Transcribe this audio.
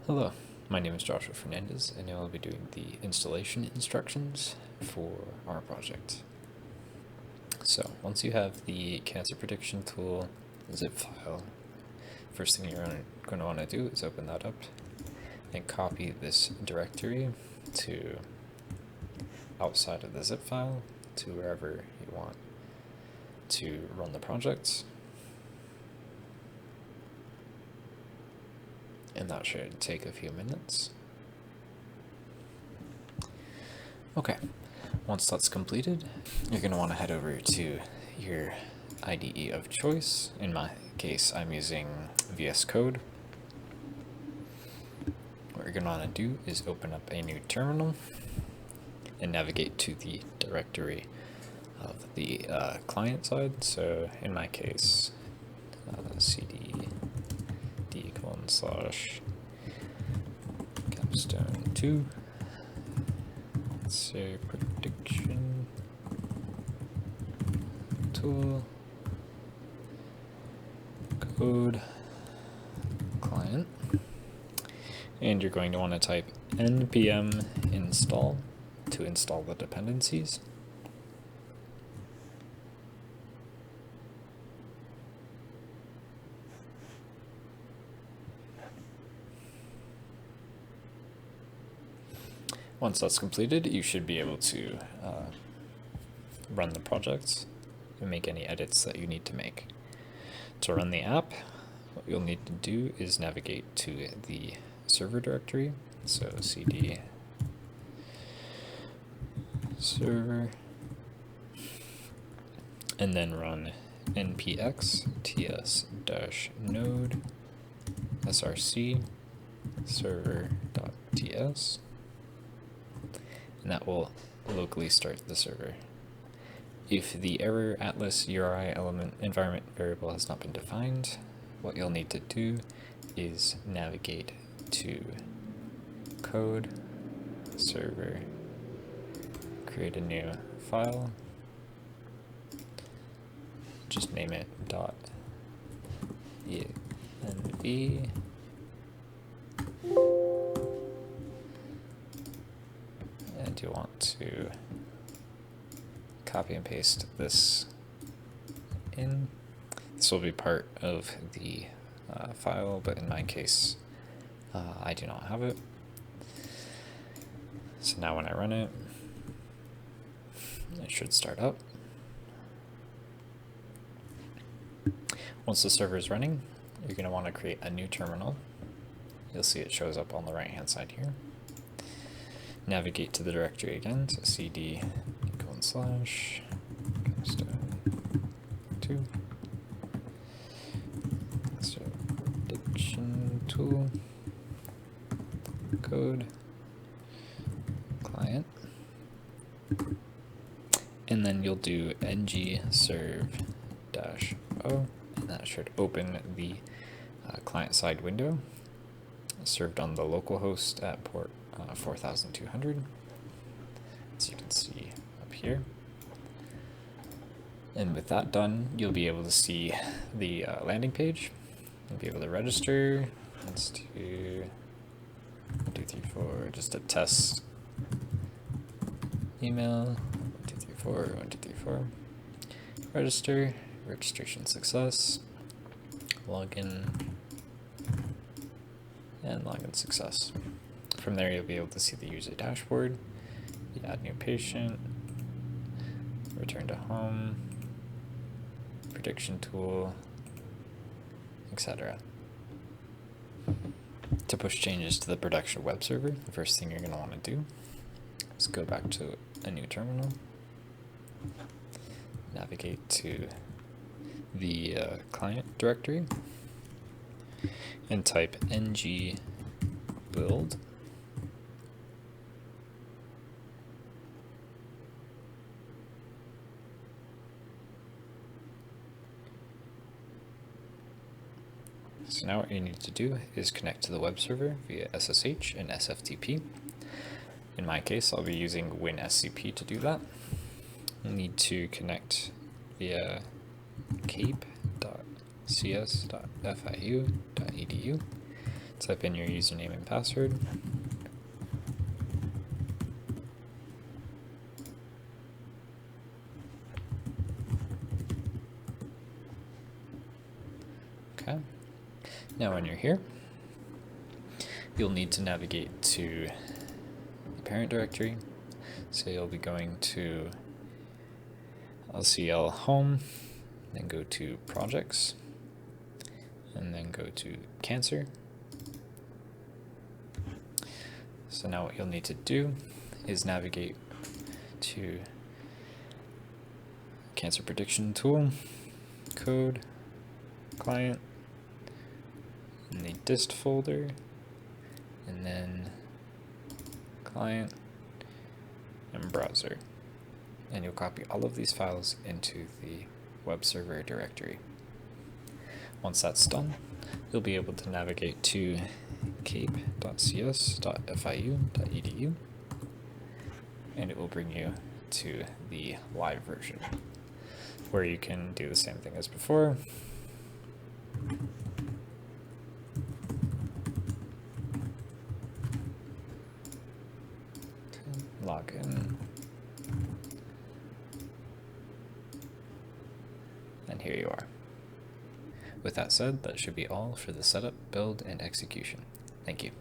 Hello, my name is Joshua Fernandez, and I will be doing the installation instructions for our project. So, once you have the cancer prediction tool zip file, first thing you're going to want to do is open that up and copy this directory to outside of the zip file to wherever you want to run the project. And that should take a few minutes. Okay, once that's completed, you're going to want to head over to your IDE of choice. In my case, I'm using VS Code. What you're going to want to do is open up a new terminal and navigate to the directory of the client side. So in my case, cd d:/capstone2, let's say prediction tool code client, and you're going to want to type npm install to install the dependencies. Once that's completed, you should be able to run the project and make any edits that you need to make. To run the app, what you'll need to do is navigate to the server directory, so cd server, and then run npx ts-node src server.ts, and that will locally start the server. If the error atlas URI element environment variable has not been defined, what you'll need to do is navigate to code, server, create a new file, just name it .env, and you want to copy and paste this in. This will be part of the file, but in my case, I do not have it. So now when I run it, it should start up. Once the server is running, you're going to want to create a new terminal. You'll see it shows up on the right hand side here. Navigate to the directory again, so cd capstone2, so prediction tool code client, and then you'll do ng-serve-o, and that should open the client-side window served on the local host at port 4200, as you can see up here. And with that done, you'll be able to see the landing page. You'll be able to register. Let's do 1, 2, 3, 4, just a test email. 1, 2, 3, 4, 1, 2, 3, 4. Register, registration success, login, and login success. From there, you'll be able to see the user dashboard, you add new patient, return to home, prediction tool, etc. To push changes to the production web server, the first thing you're going to want to do is go back to a new terminal, navigate to the client directory, and type ng build So now what you need to do is connect to the web server via SSH and SFTP. In my case, I'll be using WinSCP to do that. You'll need to connect via cape.cs.fiu.edu type in your username and password. Okay. Now when you're here, you'll need to navigate to the parent directory. So you'll be going to LCL home, then go to projects, and then go to cancer. So now what you'll need to do is navigate to cancer prediction tool, code, client, in the dist folder, and then client and browser. And you'll copy all of these files into the web server directory. Once that's done, you'll be able to navigate to cape.cs.fiu.edu, and it will bring you to the live version, where you can do the same thing as before. Log in. And here you are. With that said, that should be all for the setup, build, and execution. Thank you.